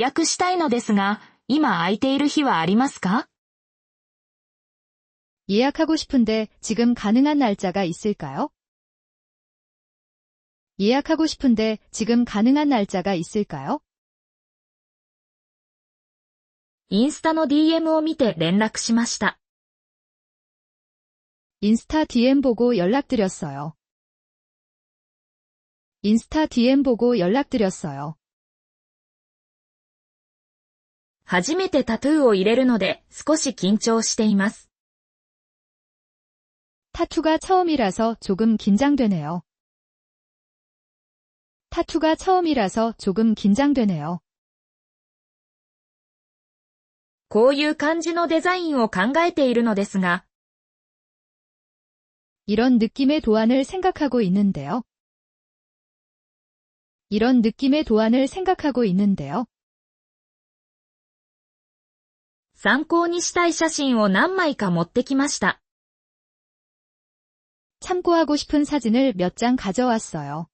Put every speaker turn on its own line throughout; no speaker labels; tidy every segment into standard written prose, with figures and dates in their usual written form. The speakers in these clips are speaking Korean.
約したいのですが、今空いている日はありますか？
예약하고 싶은데 지금 가능한 날짜가 있을까요? 예약하고 싶은데 지금 가능한 날짜가 있을까요?
インスタの DM を見て連絡しました。
인스타 DM 보고 연락드렸어요. 인스타 DM 보고 연락드렸어요.
初めてタトゥーを入れるので少し緊張しています。
타투가 처음이라서 조금 긴장되네요. 타투가 처음이라서 조금 긴장되네요.
こういう感じのデザインを考えているのですが、
이런 느낌의 도안을 생각하고 있는데요. 이런 느낌의 도안을 생각하고 있는데요.
参考にしたい写真を何枚か持ってきました。
참고하고 싶은 사진을 몇 장 가져왔어요.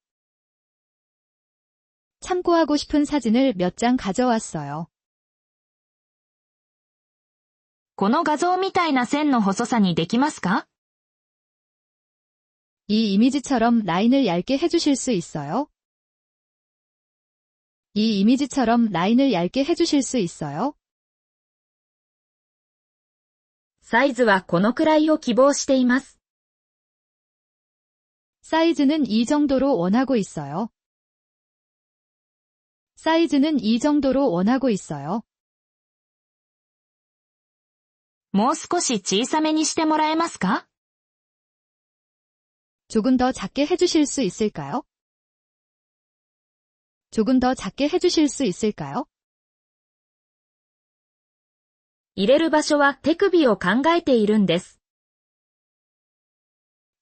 참고하고 싶은 사진을 몇 장 가져왔어요.
この画像みたいな線の細さにできますか？
이 이미지처럼 라인을 얇게 해주실 수 있어요? 이 이미지처럼 라인을 얇게 해주실 수 있어요?
サイズはこのくらいを希望しています。
사이즈는 이 정도로 원하고 있어요. 사이즈는 이 정도로 원하고 있어요.
もう少し小さめにしてもらえますか？
조금 더 작게 해주실 수 있을까요? 조금 더 작게 해주실 수 있을까요?
入れる場所は手首を考えているんです。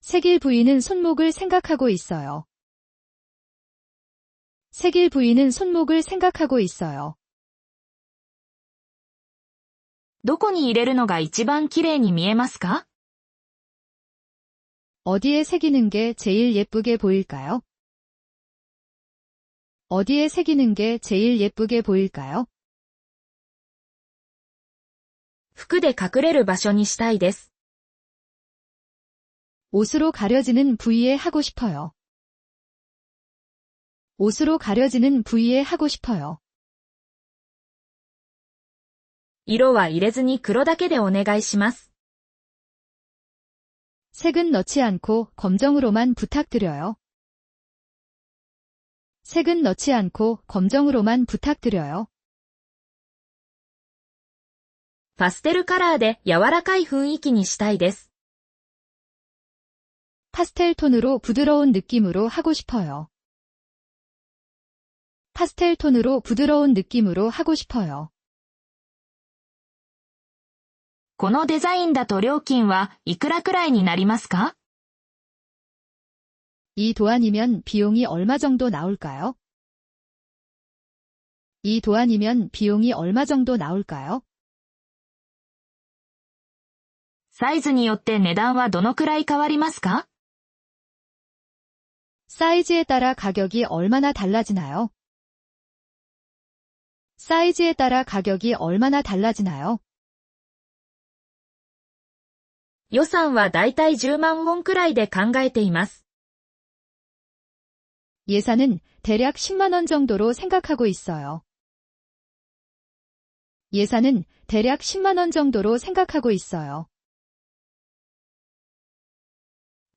새길 부위는 손목을 생각하고 있어요. 새길 부위는 손목을 생각하고 있어요.
どこに入れるのが一番綺麗に見えますか？
어디에 새기는 게 제일 예쁘게 보일까요? 어디에 새기는 게 제일 예쁘게 보일까요?
服で隠れる場所にしたいです。
옷으로 가려지는 부위에 하고 싶어요. 옷으로 가려지는 부위에 하고 싶어요.
色は入れずに黒だけでお願いします。
색은 넣지 않고 검정으로만 부탁드려요. 색은 넣지 않고 검정으로만 부탁드려요.
パステルカラーで柔らかい雰囲気にしたいです。
파스텔 톤으로 부드러운 느낌으로 하고 싶어요. 파스텔 톤으로 부드러운 느낌으로 하고 싶어요.
このデザインだと料金はいくらくらいになりますか？
이 도안이면 비용이 얼마 정도 나올까요? 이 도안이면 비용이 얼마 정도 나올까요?
サイズによって値段はどのくらい変わりますか？
사이즈에 따라 가격이 얼마나 달라지나요? 사이즈에 따라 가격이 얼마나 달라지나요?
予算はだいたい10万ウォンくらいで考えています。
예산은 대략 10만 원 정도로 생각하고 있어요. 예산은 대략 10만 원 정도로 생각하고 있어요.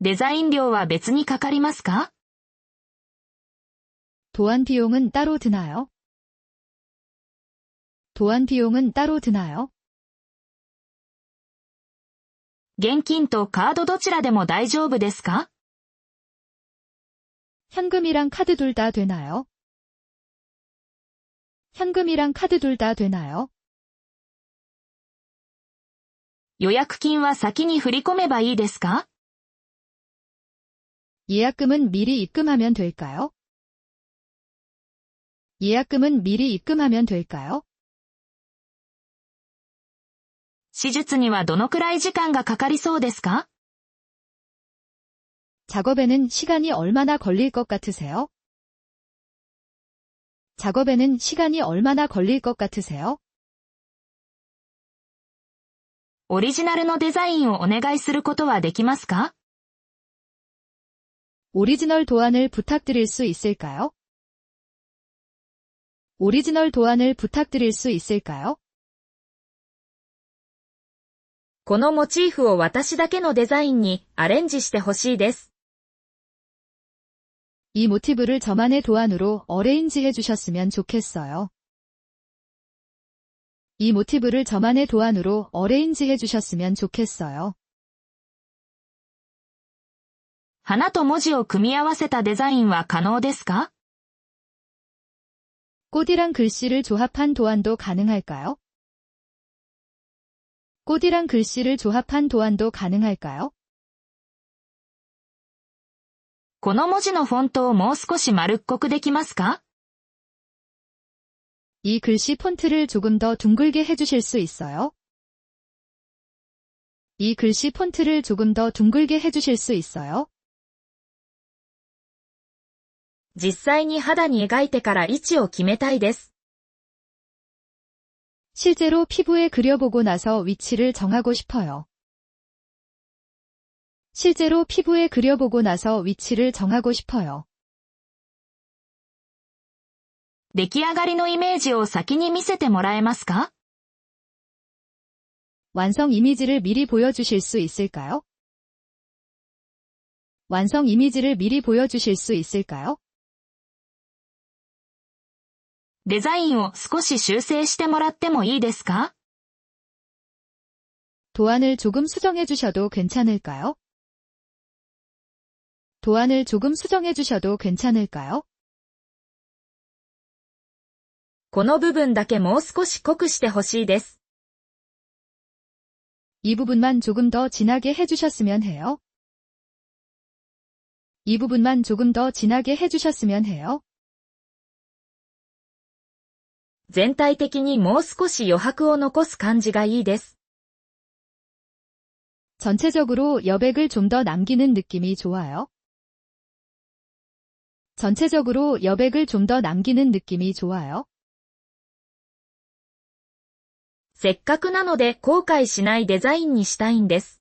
デザイン料は別にかかりますか？
도안 비용은 따로 드나요? 도안 비용은 따로 드나요?
現金とカードどちらでも大丈夫ですか？
현금이랑 카드 둘 다 되나요? 현금이랑 카드 둘 다 되나요?
予約金は先に振り込めばいいですか？
예약금은 미리 입금하면 될까요? 예약금은 미리 입금하면 될까요?
手術にはどのくらい時間がかかりそうですか？
작업에는 시간이 얼마나 걸릴 것 같으세요? 작업에는 시간이 얼마나 걸릴 것 같으세요?
オリジナルのデザインをお願いすることはできますか？
오리지널 도안을 부탁드릴 수 있을까요? 오리지널 도안을 부탁드릴 수 있을까요?
このモチーフを私だけのデザインにアレンジしてほしいです。
이 모티브를 저만의 도안으로 어레인지해 주셨으면 좋겠어요. 이 모티브를 저만의 도안으로 어레인지해 주셨으면 좋겠어요.
花と文字を組み合わせたデザインは可能ですか？
꽃이랑 글씨를 조합한 도안도 가능할까요? 꽃이랑 글씨를 조합한 도안도 가능할까요?
この文字のフォントをもう少し丸っこくできますか？
이 글씨 폰트를 조금 더 둥글게 해주실 수 있어요? 이 글씨 폰트를 조금 더 둥글게 해주실 수 있어요?
実際に肌に描いてから位置を決めたいです。
실제로 피부에 그려보고 나서 위치를 정하고 싶어요. 실제로 피부에 그려보고 나서 위치를 정하고 싶어요.
出来上がりのイメージを先に見せてもらえますか？
완성 이미지를 미리 보여주실 수 있을까요? 완성 이미지를 미리 보여주실 수 있을까요?
デザインを少し修正してもらってもいいですか？
도안을 조금 수정해 주셔도 괜찮을까요? 도안을 조금 수정해 주셔도 괜찮을까요?
この部分だけもう少し濃くしてほしいです。
이 부분만 조금 더 진하게 해주셨으면 해요. 이 부분만 조금 더 진하게 해주셨으면 해요.
全体的にもう少し余白を残す感じがいいです。
전체적으로 여백을 좀 더 남기는 느낌이 좋아요. 전체적으로 여백을 좀 더 남기는 느낌이 좋아요.
せっかくなので後悔しないデザインにしたいんです。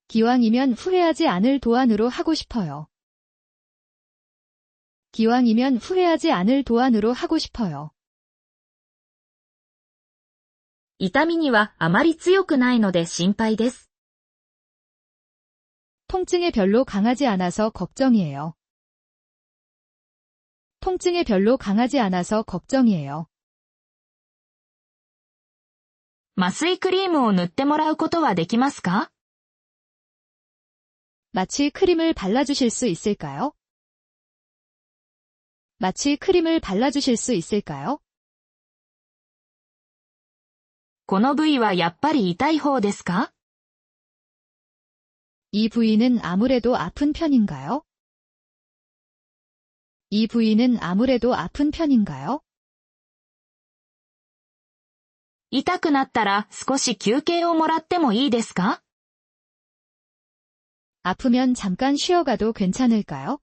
기왕이면 후회하지 않을 도안으로 하고 싶어요. 기왕이면 후회하지 않을 도안으로 하고 싶어요.
痛みにはあまり強くないので心配です。
통증에 별로 강하지 않아서 걱정이에요. 통증에 별로 강하지 않아서 걱정이에요.
麻酔クリームを塗ってもらうことはできますか？
마취 크림을 발라주실 수 있을까요? 마취 크림을 발라주실 수 있을까요?
この部位はやっぱり痛い方ですか？
이 부위는 아무래도 아픈 편인가요? 이 부위는 아무래도 아픈 편인가요?
痛くなったら少し休憩をもらってもいいですか？
아프면 잠깐 쉬어가도 괜찮을까요?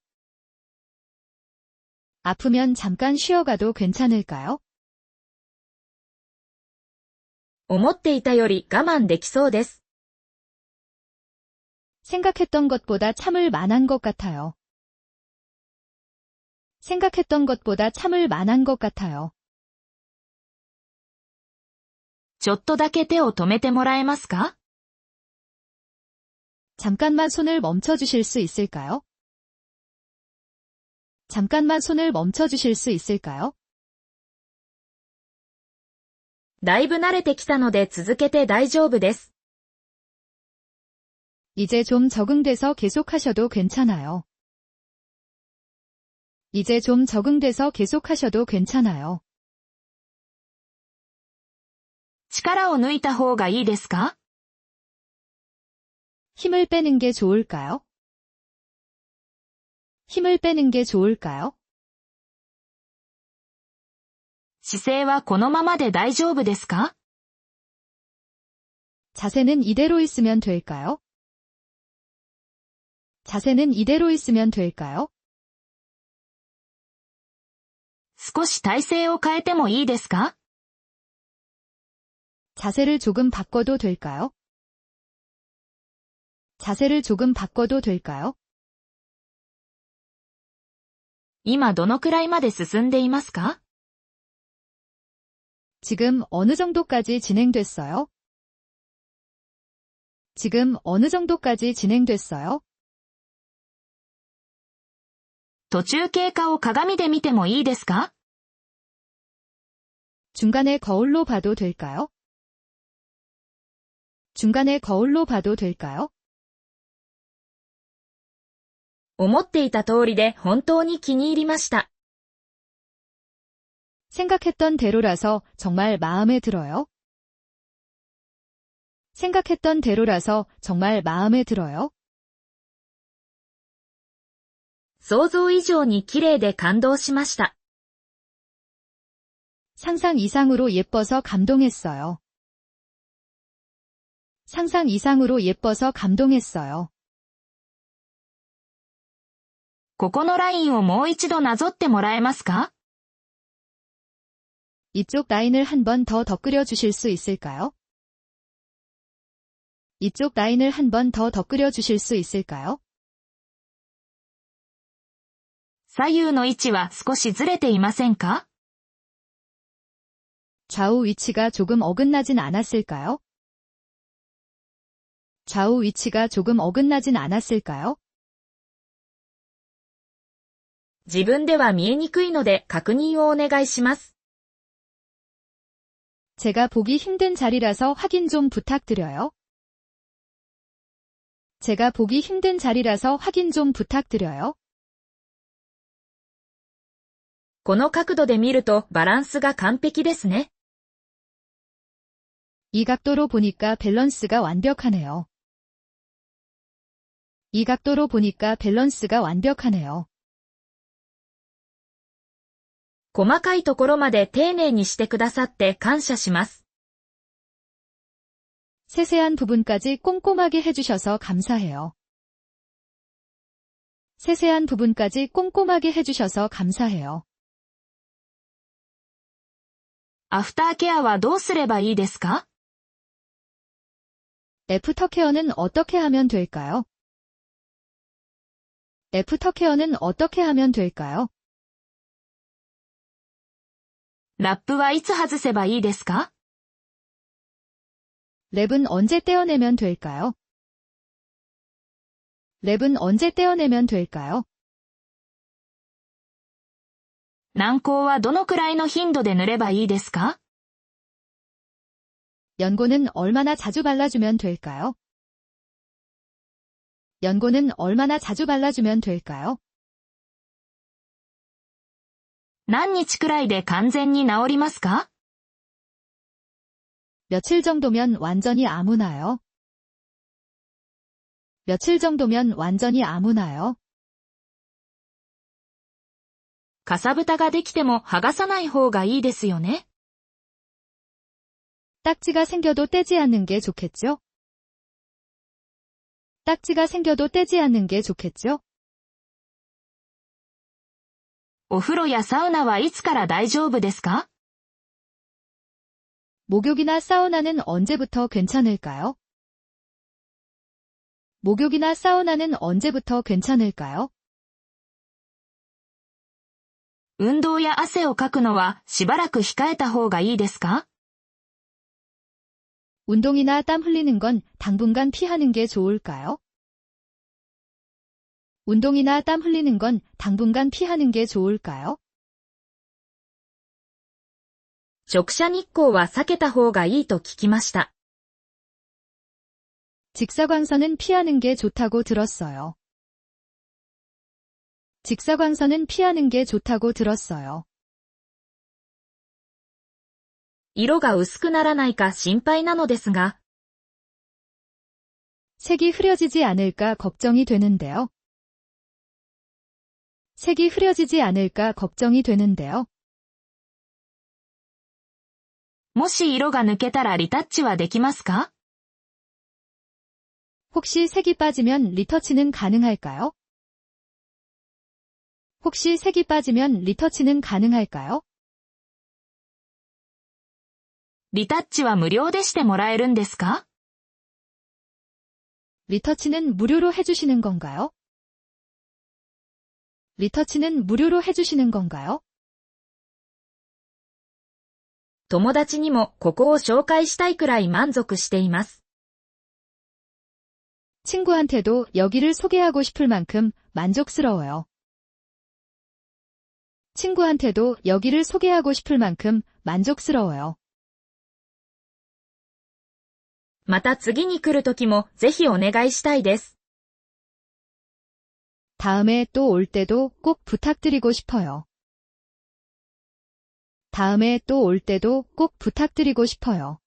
아프면 잠깐 쉬어가도 괜찮을까요?
思っていたより我慢できそうです。
생각했던 것보다 참을 만한 것 같아요. 생각했던 것보다 참을 만한 것 같아요.
ちょっとだけ手を止めてもらえますか？
잠깐만 손을 멈춰주실 수 있을까요? 잠깐만 손을 멈춰주실 수 있을까요?
だいぶ慣れてきたので続けて大丈夫です。
이제 좀 적응돼서 계속하셔도 괜찮아요. 이제 좀 적응돼서 계속하셔도 괜찮아요.
力を抜いた方がいいですか？
힘을 빼는 게 좋을까요? 힘을 빼는 게 좋을까요?
姿勢はこのままで大丈夫ですか？
자세는 이대로 있으면 될까요? 자세는 이대로 있으면 될까요?
少し体勢を変えてもいいですか？
자세를 조금 바꿔도 될까요? 자세를 조금 바꿔도 될까요?
今どのくらいまで進んでいますか？
지금 어느 정도까지 진행됐어요? 지금 어느 정도까지 진행됐어요?
途中経過を鏡で見てもいいですか？
중간에 거울로 봐도 될까요? 중간에 거울로 봐도 될까요?
思っていた通りで本当に気に入りました。
생각했던 대로라서 정말 마음에 들어요. 생각했던 대로라서 정말 마음에 들어요.
想像以上に綺麗で感動しました。
상상 이상으로 예뻐서 감동했어요. 상상 이상으로 예뻐서 감동했어요.
ここのラインをもう一度なぞってもらえますか？
이쪽 라인을 한 번 더 덧그려 주실 수 있을까요? 이쪽 라인을 한 번 더 덧그려 주실 수 있을까요?
左右の位置は少しずれていませんか？
좌우 위치가 조금 어긋나진 않았을까요? 좌우 위치가 조금 어긋나진 않았을까요?
自分では見えにくいので確認をお願いします。
제가 보기 힘든 자리라서 확인 좀 부탁드려요. 제가 보기 힘든 자리라서 확인 좀 부탁드려요.
この角度で見るとバランスが完璧ですね。
이 각도로 보니까 밸런스가 완벽하네요. 이 각도로 보니까 밸런스가 완벽하네요.
細かいところまで丁寧にしてくださって感謝します。
세세한 부분까지 꼼꼼하게 해주셔서 감사해요. 세세한 부분까지 꼼꼼하게 해주셔서 감사해요.
アフターケアはどうすればいいですか？
애프터 케어는 어떻게 하면 될까요? 애프터 케어는 어떻게 하면 될까요?
ラップはいつ外せばいいですか？
랩은 언제 떼어내면 될까요? 랩은 언제 떼어내면 될까요?
軟膏はどのくらいの頻度で塗ればいいですか？
연고는 얼마나 자주 발라주면 될까요? 연고는 얼마나 자주 발라주면 될까요?
何日くらいで完全に治りますか？
며칠 정도면 완전히 아무나요? 며칠 정도면 완전히 아무나요?
かさぶたができても剥がさない方がいいですよね。
딱지가 생겨도 떼지 않는 게 좋겠죠? 딱지가 생겨도 떼지 않는 게 좋겠죠?
お風呂やサウナはいつから大丈夫ですか？
목욕이나 사우나는 언제부터 괜찮을까요? 목욕이나 사우나는 언제부터 괜찮을까요?
運動や汗をかくのはしばらく控えた方がいいですか？
운동이나 땀 흘리는 건 당분간 피하는 게 좋을까요? 운동이나 땀 흘리는 건 당분간 피하는 게 좋을까요?
直射日光は避けた方がいいと聞きました。
직사광선은 피하는 게 좋다고 들었어요. 직사광선은 피하는 게 좋다고 들었어요.
色が薄くならないか心配なのですが、
색이 흐려지지 않을까 걱정이 되는데요. 색이 흐려지지 않을까 걱정이 되는데요.
もし色が抜けたらリタッチはできますか？
혹시 색이 빠지면 리터치는 가능할까요? 혹시 색이 빠지면 리터치는 가능할까요?
リタッチは無料でしてもらえるんですか？
리터치는 무료로 해주시는 건가요? 리터치는 무료로 해주시는 건가요?
友達にもここを紹介したいくらい満足しています。
친구한테도 여기를 소개하고 싶을 만큼 만족스러워요. 친구한테도 여기를 소개하고 싶을 만큼 만족스러워요.
また次に来るときもぜひお願いしたいです。
다음에 또 올 때도 꼭 부탁드리고 싶어요. 다음에 또 올 때도 꼭 부탁드리고 싶어요.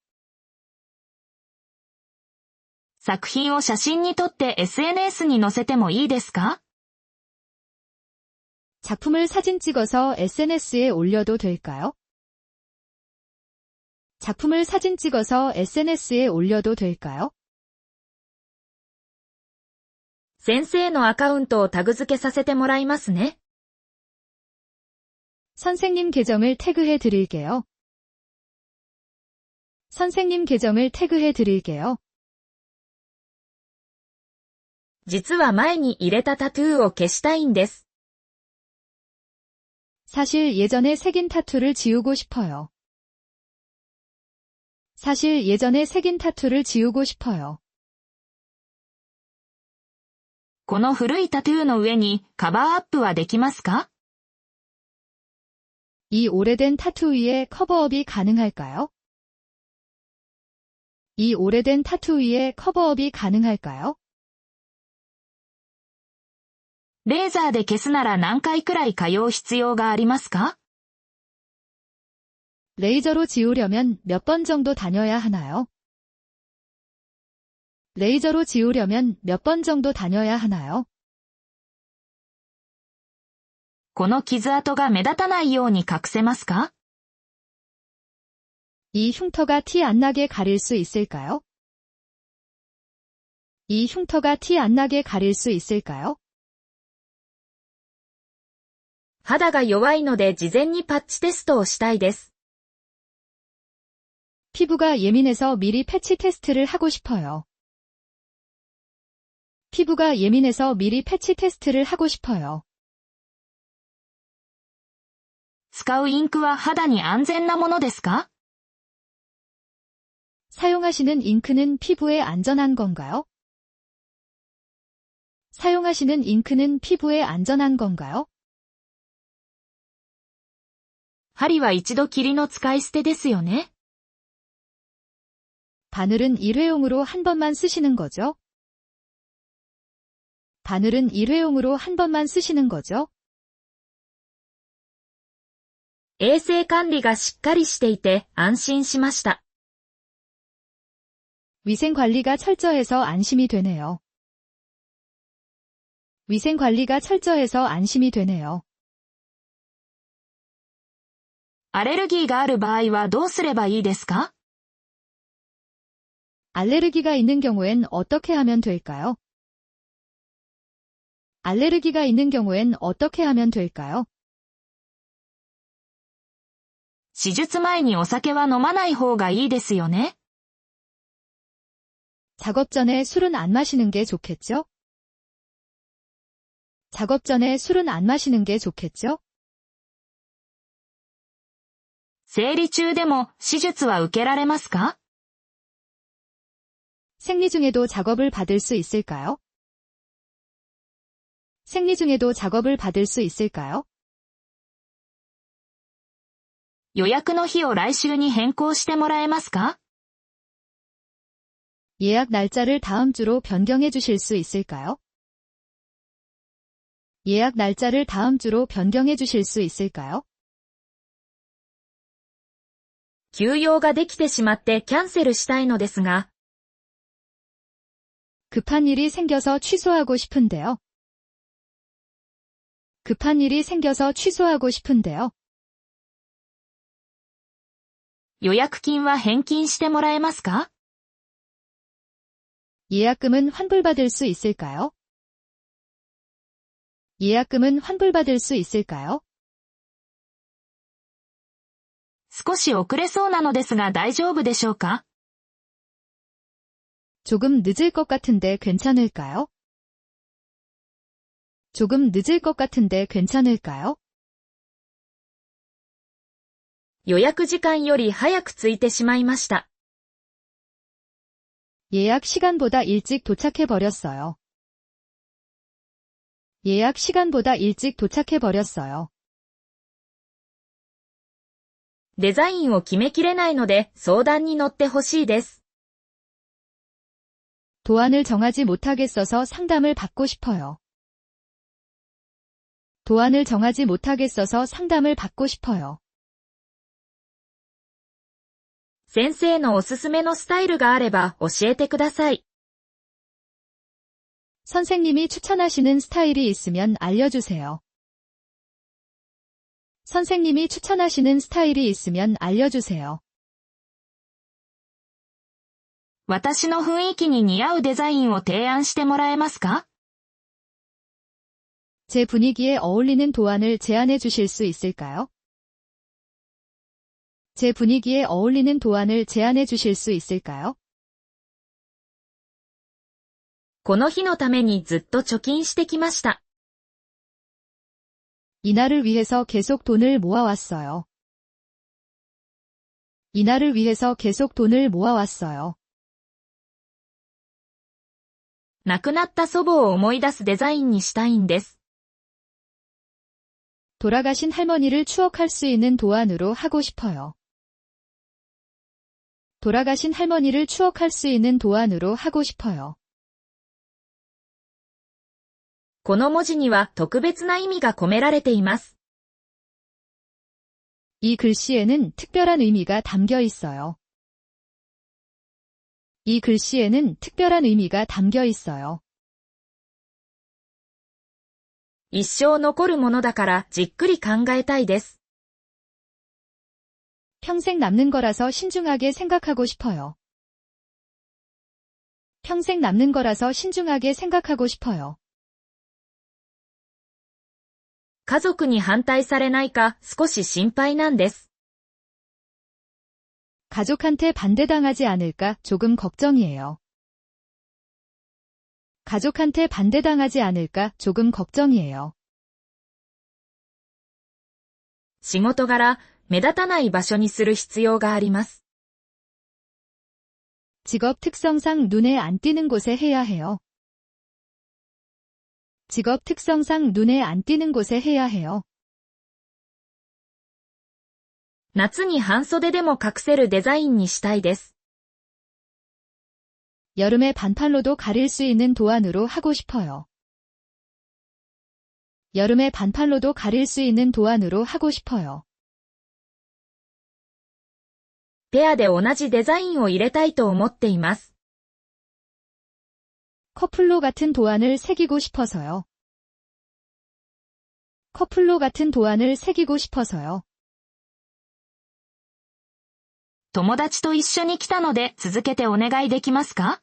作品を写真に撮って SNS に載せてもいいですか？
작품을 사진 찍어서 SNS에 올려도 될까요? 작품을 사진 찍어서 SNS에 올려도 될까요?
先生のアカウントをタグ付けさせてもらいますね。
선생님 계정을 태그해 드릴게요. 선생님 계정을 태그해 드릴게요.
実は前に入れたタトゥーを消したいんです。
사실 예전에 새긴 타투를 지우고 싶어요. 사실 예전에 새긴 타투를 지우고 싶어요.
この古いタトゥーの上にカバーアップはできますか？
이 오래된 타투 위에 커버업이 가능할까요? 이 오래된 타투 위에 커버업이 가능할까요?
レーザーで消すなら何回くらい通う必要がありますか？
레이저로 지우려면 몇 번 정도 다녀야 하나요? 레이저로 지우려면 몇 번 정도 다녀야 하나요?
この傷跡が目立たないように隠せますか？
이 흉터가 티 안 나게 가릴 수 있을까요? 이 흉터가 티 안 나게 가릴 수 있을까요?
肌が弱いので事前にパッチテストをしたいです。
피부가 예민해서 미리 패치 테스트를 하고 싶어요. 피부가 예민해서 미리 패치 테스트를 하고 싶어요.
使うインクは肌に安全なものですか？
사용하시는 잉크는 피부에 안전한 건가요? 사용하시는 잉크는 피부에 안전한 건가요?
針は一度きりの使い捨てですよね。
바늘은 일회용으로 한 번만 쓰시는 거죠? 바늘은 일회용으로 한 번만 쓰시는 거죠?
衛生管理がしっかりしていて安心しました。
위생 관리가 철저해서 안심이 되네요. 위생 관리가 철저해서 안심이 되네요.
アレルギーがある場合はどうすればいいですか？
알레르기가 있는 경우엔 어떻게 하면 될까요? 알레르기가 있는 경우엔 어떻게 하면 될까요?
手術前にお酒は飲まない方がいいですよね。
작업 전에 술은 안 마시는 게 좋겠죠? 작업 전에 술은 안 마시는 게 좋겠죠?
生理中でも手術は受けられますか？
생리 중에도 작업을 받을 수 있을까요? 생리 중에도 작업을 받을 수 있을까요?
予約の日を来週に変更してもらえますか？
예약 날짜를 다음 주로 변경해 주실 수 있을까요? 예약 날짜를 다음 주로 변경해 주실 수 있을까요?
休養ができてしまってキャンセルしたいのですが、
급한 일이 생겨서 취소하고 싶은데요. 급한 일이 생겨서 취소하고 싶은데요.
予約金は返金してもらえますか？
예약금은 환불받을 수 있을까요? 예약금은 환불받을 수 있을까요?
少し遅れそうなのですが大丈夫でしょうか？
조금 늦을 것 같은데 괜찮을까요? 조금 늦을 것 같은데 괜찮을까요?
予約時間より早く着いてしまいました。
예약 시간보다 일찍 도착해버렸어요. 예약 시간보다 일찍 도착해버렸어요.
デザインを決めきれないので相談に乗ってほしいです。
도안을 정하지 못하겠어서 상담을 받고 싶어요. 도안을 정하지 못하겠어서 상담을 받고 싶어요.
先生のおすすめのスタイルがあれば教えてください。
선생님이 추천하시는 스타일이 있으면 알려주세요. 선생님이 추천하시는 스타일이 있으면 알려주세요.
私の雰囲気に似合うデザインを提案してもらえますか？
제 분위기에 어울리는 도안을 제안해 주실 수 있을까요? 제 분위기에 어울리는 도안을 제안해 주실 수 있을까요?
この日のためにずっと貯金してきました。
이날을 위해서 계속 돈을 모아왔어요. 이날을 위해서 계속 돈을 모아왔어요.
亡くなった祖母を思い出すデザインにしたいんです。
돌아가신 할머니를 추억할 수 있는 도안으로 하고 싶어요. 돌아가신 할머니를 추억할 수 있는 도안으로 하고 싶어요.
この文字には特別な意味が込められています。
이 글씨에는 특별한 의미가 담겨 있어요. 이 글씨에는 특별한 의미가 담겨 있어요.
一生残るものだからじっくり考えたいです。
평생 남는 거라서 신중하게 생각하고 싶어요. 평생 남는 거라서 신중하게 생각하고 싶어요.
家族に反対されないか少し心配なんです。
가족한테 반대당하지 않을까 조금 걱정이에요. 가족한테 반대당하지 않을까 조금 걱정이에요.
仕事柄、目立たない場所にする必要があります。
직업 특성상 눈에 안 띄는 곳에 해야 해요. 직업 특성상 눈에 안 띄는 곳에 해야 해요.
夏に半袖でも隠せるデザインにしたいです。
여름에 반팔로도 가릴 수 있는 도안으로 하고 싶어요. 여름에 반팔로도 가릴 수 있는 도안으로 하고 싶어요.
ペアで同じデザインを入れたいと思っています。
커플로 같은 도안을 새기고 싶어서요. 커플로 같은 도안을 새기고 싶어서요.
友達と一緒に来たので続けてお願いできますか？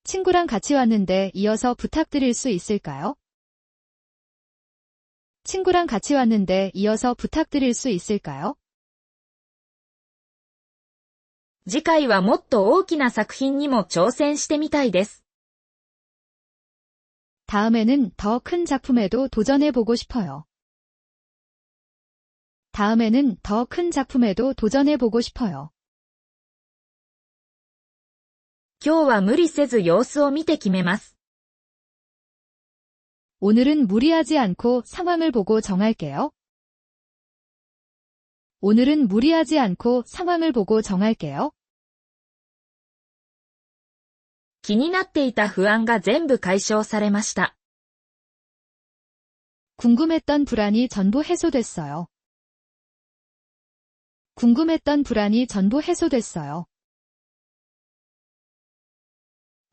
친구랑 같이 왔는데 이어서 부탁드릴 수 있을까요? 친구랑 같이 왔는데 이어서 부탁드릴 수 있을까요?
次回はもっと大きな作品にも挑戦してみたいです。
다음에는 더 큰 작품에도 도전해보고 싶어요. 다음에는 더 큰 작품에도 도전해보고 싶어요.
今日は無理せず様子を見て決めます。
오늘은 무리하지 않고 상황을 보고 정할게요. 오늘은 무리하지 않고 상황을 보고 정할게요.
気になっていた不安が全部解消されました。
궁금했던 불안이 전부 해소됐어요. 궁금했던 불안이 전부 해소됐어요.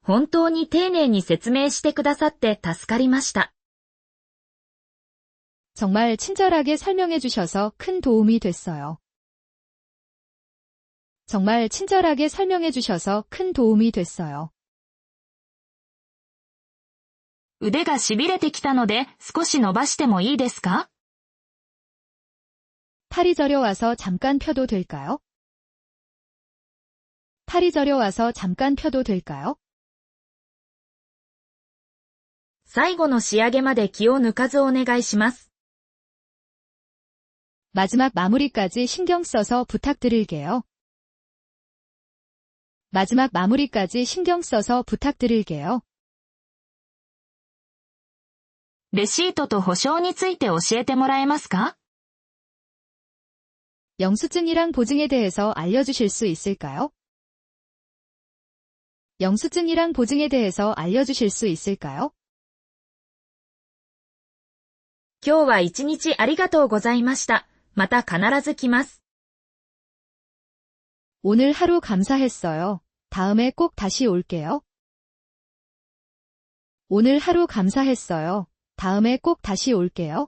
本当に丁寧に説明してくださって助かりました。
정말 친절하게 설명해 주셔서 큰 도움이 됐어요. 정말 친절하게 설명해 주셔서 큰 도움이 됐어요.
腕が痺れてきたので少し伸ばしてもいいですか?
팔이 저려와서 잠깐 펴도 될까요? 팔이 저려와서 잠깐 펴도 될까요?
最後の仕上げまで気を抜かずお願いします.
마지막 마무리까지 신경 써서 부탁드릴게요. 마지막 마무리까지 신경 써서 부탁드릴게요.
レシートと保証について教えてもらえますか?
영수증이랑 보증에 대해서 알려주실 수 있을까요? 영수증이랑 보증에 대해서 알려주실 수 있을까요?
今日は一日ありがとうございました。また必ず来ます。
오늘 하루 감사했어요. 다음에 꼭 다시 올게요. 오늘 하루 감사했어요. 다음에 꼭 다시 올게요.